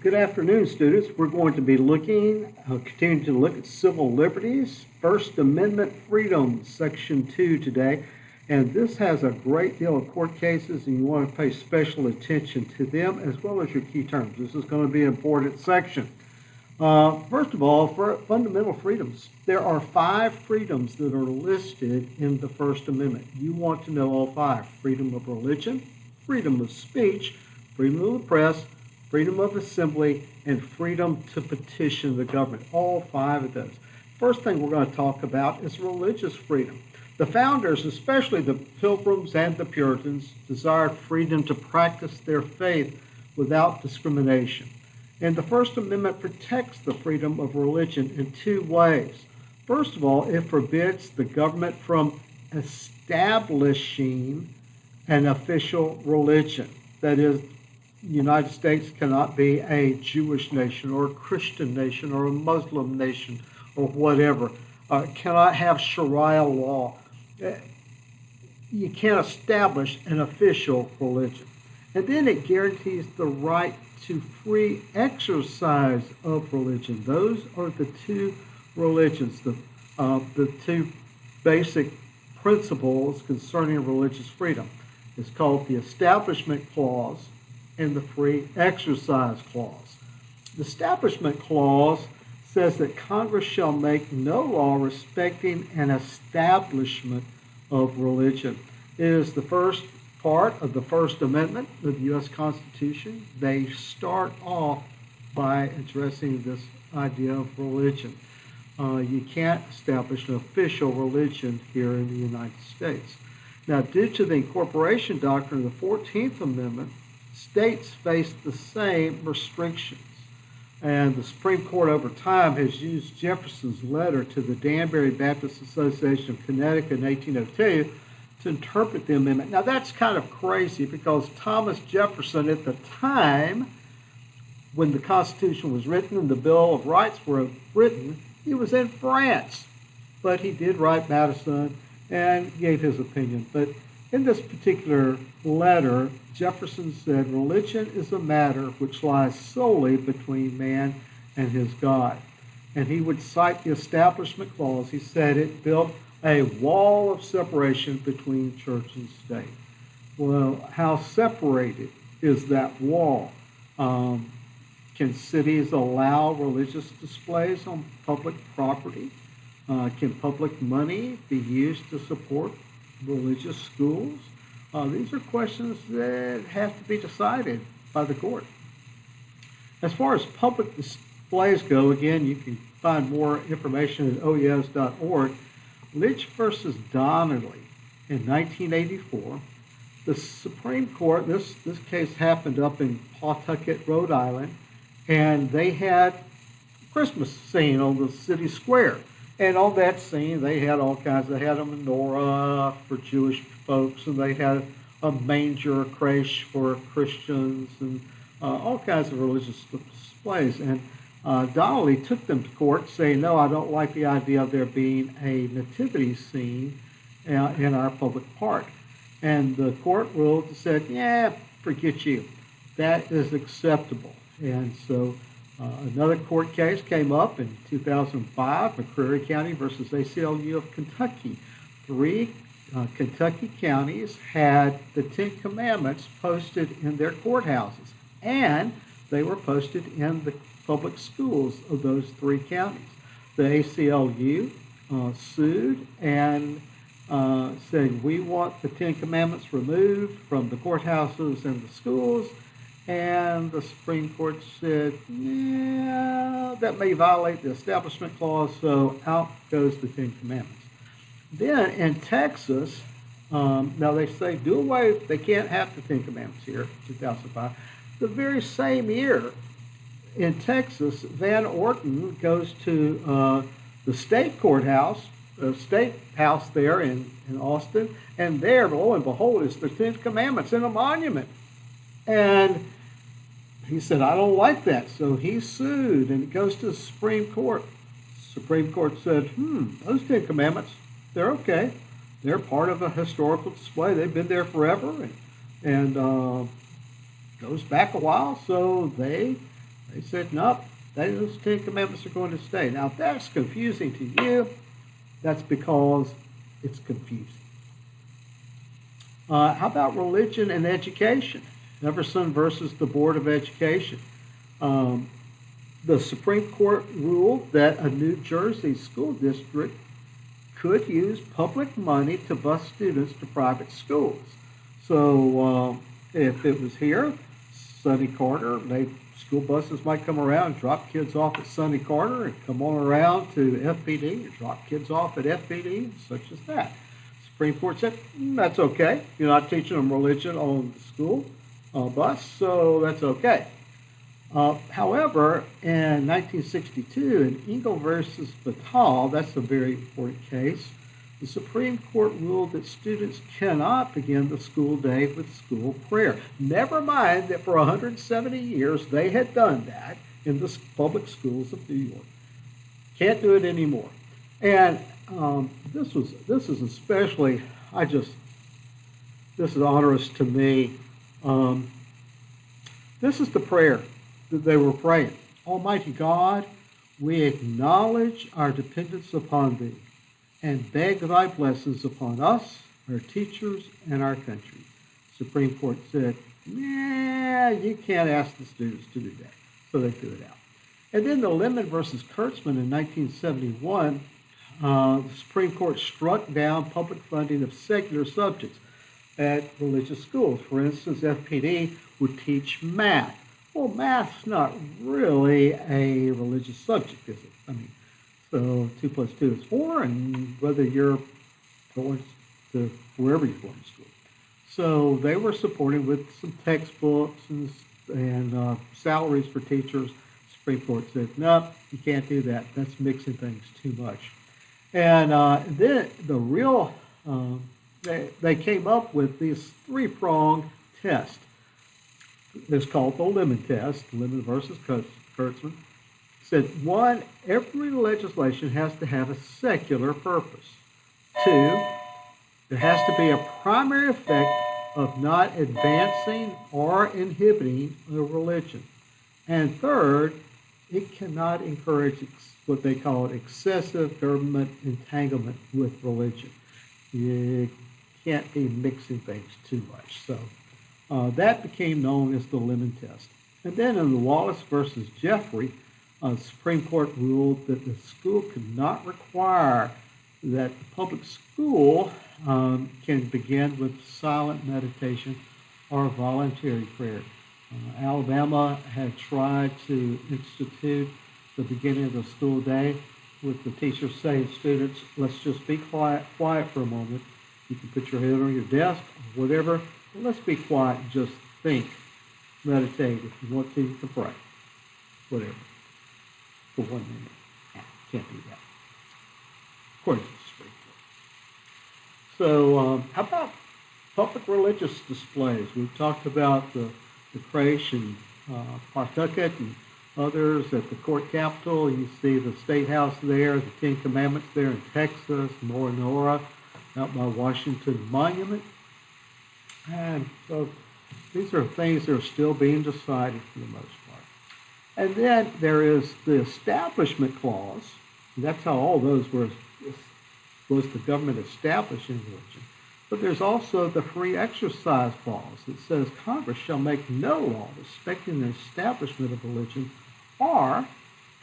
Good afternoon, students. We're going to be continuing to look at civil liberties, First Amendment freedom, Section 2 today. And this has a great deal of court cases, and you want to pay special attention to them as well as your key terms. This is going to be an important section. First of all, for fundamental freedoms, there are 5 freedoms that are listed in the First Amendment. You want to know all 5. Freedom of religion, freedom of speech, freedom of the press, freedom of assembly, and freedom to petition the government. All 5 of those. First thing we're going to talk about is religious freedom. The founders, especially the Pilgrims and the Puritans, desired freedom to practice their faith without discrimination. And the First Amendment protects the freedom of religion in 2 ways. First of all, it forbids the government from establishing an official religion. That is, the United States cannot be a Jewish nation or a Christian nation or a Muslim nation or whatever. Cannot have Sharia law. You can't establish an official religion. And then it guarantees the right to free exercise of religion. Those are the 2 religions, the 2 basic principles concerning religious freedom. It's called the Establishment Clause and the Free Exercise Clause. The Establishment Clause says that Congress shall make no law respecting an establishment of religion. It is the first part of the First Amendment of the U.S. Constitution. They start off by addressing this idea of religion. You can't establish an official religion here in the United States. Now, due to the incorporation doctrine of the 14th Amendment, states face the same restrictions. And the Supreme Court over time has used Jefferson's letter to the Danbury Baptist Association of Connecticut in 1802 to interpret the amendment. Now that's kind of crazy because Thomas Jefferson at the time when the Constitution was written and the Bill of Rights were written, he was in France. But he did write Madison and gave his opinion. But in this particular letter, Jefferson said, religion is a matter which lies solely between man and his God. And he would cite the Establishment Clause. He said it built a wall of separation between church and state. Well, how separated is that wall? Can cities allow religious displays on public property? Can public money be used to support religious schools? These are questions that have to be decided by the court. As far as public displays go, again, you can find more information at oes.org. Litch versus Donnelly in 1984, the Supreme Court, this case happened up in Pawtucket, Rhode Island, and they had a Christmas scene on the city square. And on that scene, they had all kinds. They had a menorah for Jewish folks, and they had a manger, a creche for Christians, and all kinds of religious displays. And Donnelly took them to court, saying, no, I don't like the idea of there being a nativity scene in our public park. And the court ruled and said, yeah, forget you. That is acceptable. And so another court case came up in 2005, McCreary County versus ACLU of Kentucky. 3 Kentucky counties had the 10 Commandments posted in their courthouses, and they were posted in the public schools of those 3 counties. The ACLU sued and said, we want the 10 Commandments removed from the courthouses and the schools. And the Supreme Court said, yeah, that may violate the Establishment Clause, so out goes the 10 Commandments. Then in Texas, now they say do away, they can't have the 10 Commandments here, 2005. The very same year in Texas, Van Orton goes to the state courthouse, the state house there in Austin, and there, lo and behold, is the 10 Commandments in a monument. And he said, I don't like that. So he sued, and it goes to the Supreme Court. Supreme Court said, those 10 Commandments, they're okay. They're part of a historical display. They've been there forever, and goes back a while. So they They said, nope, those Ten Commandments are going to stay. Now, if that's confusing to you, that's because it's confusing. How about religion and education? Everson versus the Board of Education. The Supreme Court ruled that a New Jersey school district could use public money to bus students to private schools. So if it was here, Sonny Carter, school buses might come around and drop kids off at Sonny Carter and come on around to FPD and drop kids off at FPD, such as that. Supreme Court said, that's okay. You're not teaching them religion on the school bus, so that's okay. However, in 1962, in Engel versus Batal, that's a very important case, the Supreme Court ruled that students cannot begin the school day with school prayer. Never mind that for 170 years they had done that in the public schools of New York. Can't do it anymore. And this is especially, this is onerous to me. This is the prayer that they were praying. Almighty God, we acknowledge our dependence upon Thee and beg Thy blessings upon us, our teachers, and our country. Supreme Court said, nah, you can't ask the students to do that. So they threw it out. And then the Lemon versus Kurtzman in 1971, the Supreme Court struck down public funding of secular subjects at religious schools. For instance, FPD would teach math. Well, math's not really a religious subject, is it? I mean, so 2 plus 2 is 4, and whether you're going to wherever you're going to school. So they were supporting with some textbooks and salaries for teachers. Supreme Court said, no, you can't do that. That's mixing things too much. And then they came up with this three-pronged test. It's called the Lemon test, Lemon versus Kurtzman. Said, 1, every legislation has to have a secular purpose. 2, there has to be a primary effect of not advancing or inhibiting a religion. And 3rd, it cannot encourage what they call excessive government entanglement with religion. You can't be mixing things too much. So that became known as the Lemon test. And then in the Wallace versus Jeffrey, the Supreme Court ruled that the school could not require that the public school can begin with silent meditation or voluntary prayer. Alabama had tried to institute the beginning of the school day with the teachers saying, students, let's just be quiet for a moment. You can put your head on your desk or whatever, but let's be quiet and just think, meditate. If you want to, you can pray, whatever, for 1 minute. Can't do that, according to the Supreme Court. So how about public religious displays? We've talked about the creche in Pawtucket and others at the court capitol. You see the State House there, the Ten Commandments there in Texas, Moronora, out by Washington Monument. And so these are things that are still being decided for the most part. And then there is the Establishment Clause. And that's how all those was the government establishing religion. But there's also the Free Exercise Clause that says Congress shall make no law respecting the establishment of religion or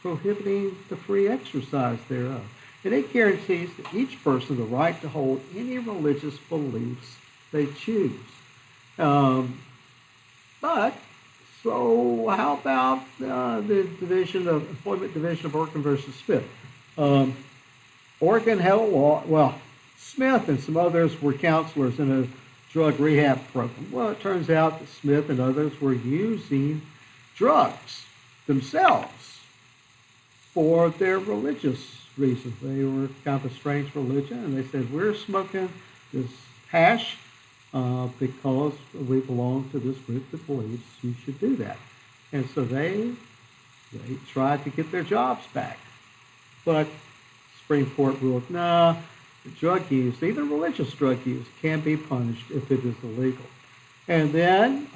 prohibiting the free exercise thereof. And it guarantees to each person the right to hold any religious beliefs they choose. But, so how about the Employment Division of Oregon versus Smith? Oregon had a law, well, Smith and some others were counselors in a drug rehab program. Well, it turns out that Smith and others were using drugs themselves for their religious reasons. They were kind of a strange religion, and they said, we're smoking this hash because we belong to this group that believes you should do that. And so they tried to get their jobs back. But Supreme Court ruled, no, drug use, even religious drug use, can be punished if it is illegal. And then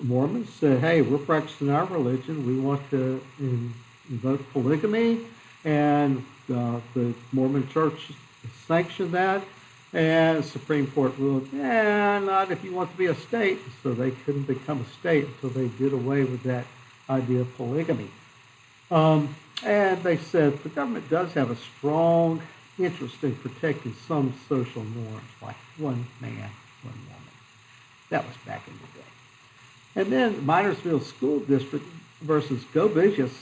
Mormons said, hey, we're practicing our religion. We want to invoke polygamy. And the Mormon Church sanctioned that. And the Supreme Court ruled, not if you want to be a state. So they couldn't become a state until they did away with that idea of polygamy. And they said the government does have a strong interest in protecting some social norms, like one man, one woman. That was back in the day. And then Minersville School District versus Govicius,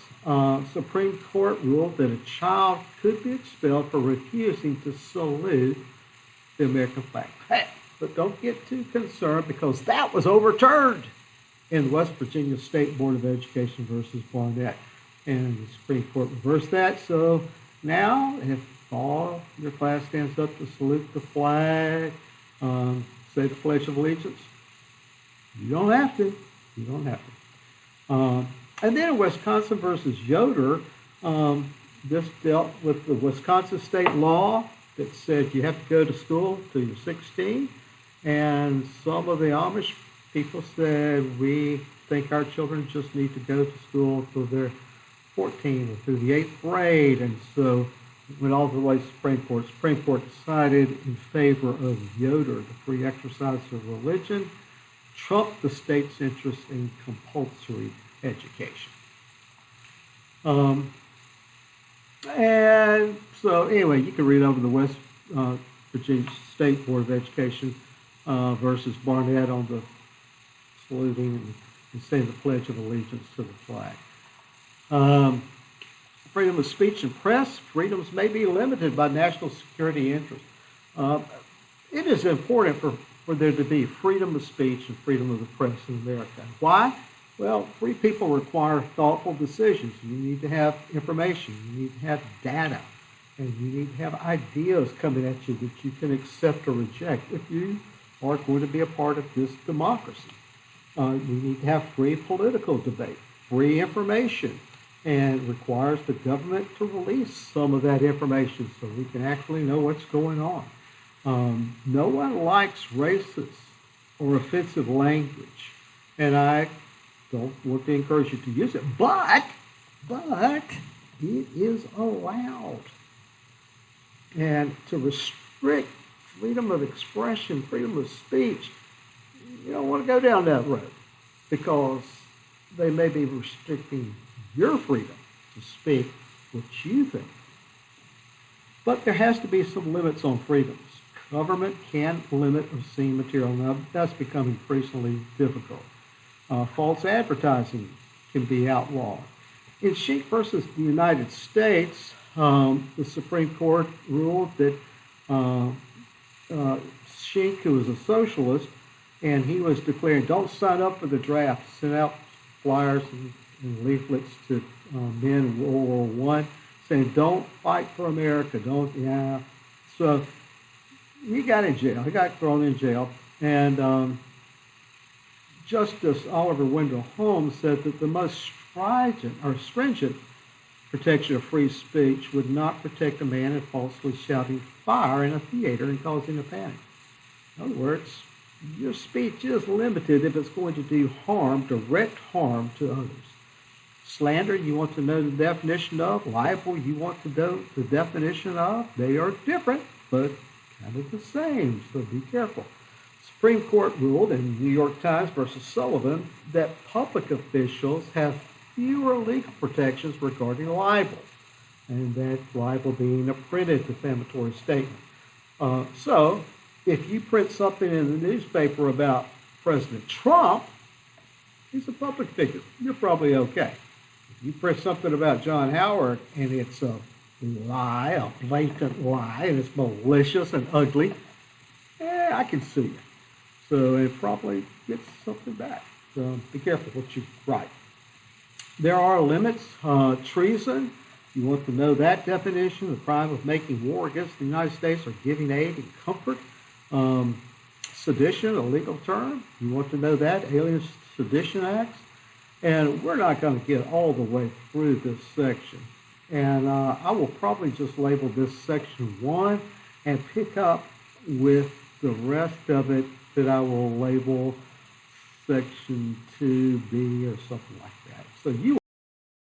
Supreme Court ruled that a child could be expelled for refusing to salute the American flag. Hey, but don't get too concerned because that was overturned in West Virginia State Board of Education versus Barnett. And the Supreme Court reversed that. So now, if all your class stands up to salute the flag, say the Pledge of Allegiance, you don't have to. You don't have to. And then in Wisconsin versus Yoder, this dealt with the Wisconsin state law that said you have to go to school till you're 16. And some of the Amish people said, we think our children just need to go to school till they're 14 or through the 8th grade. And so it went all the way to the Supreme Court. Supreme Court decided in favor of Yoder, the free exercise of religion, trumped the state's interest in compulsory education. And so anyway, you can read over the West Virginia State Board of Education versus Barnett on the saluting and saying the Pledge of Allegiance to the flag. Freedom of speech and press, freedoms may be limited by national security interests. It is important for there to be freedom of speech and freedom of the press in America. Why? Well, free people require thoughtful decisions. You need to have information. You need to have data. And you need to have ideas coming at you that you can accept or reject if you are going to be a part of this democracy. You need to have free political debate, free information, and it requires the government to release some of that information so we can actually know what's going on. No one likes racist or offensive language, and I don't want to encourage you to use it, but it is allowed. And to restrict freedom of expression, freedom of speech, you don't want to go down that road because they may be restricting your freedom to speak what you think. But there has to be some limits on freedoms. Government can limit obscene material. Now, that's becoming increasingly difficult. False advertising can be outlawed. In Schenck versus the United States, the Supreme Court ruled that Schenck, who was a socialist, and he was declaring, don't sign up for the draft, sent out flyers and leaflets to men in World War I, saying, don't fight for America, So he got in jail. He got thrown in jail. And Justice Oliver Wendell Holmes said that the most stringent protection of free speech would not protect a man in falsely shouting fire in a theater and causing a panic. In other words, your speech is limited if it's going to do harm, direct harm to others. Slander, you want to know the definition of. Libel, you want to know the definition of. They are different, but kind of the same, so be careful. Supreme Court ruled in New York Times versus Sullivan that public officials have fewer legal protections regarding libel, and that libel being a printed defamatory statement. So, if you print something in the newspaper about President Trump, he's a public figure. You're probably okay. If you print something about John Howard and it's a lie, a blatant lie, and it's malicious and ugly, I can sue you. So it probably gets something back. So be careful what you write. There are limits. Treason, you want to know that definition, the crime of making war against the United States or giving aid and comfort. Sedition, a legal term, you want to know that, Alien Sedition Acts. And we're not going to get all the way through this section. And I will probably just label this section 1 and pick up with the rest of it that I will label Section 2B or something like that. So you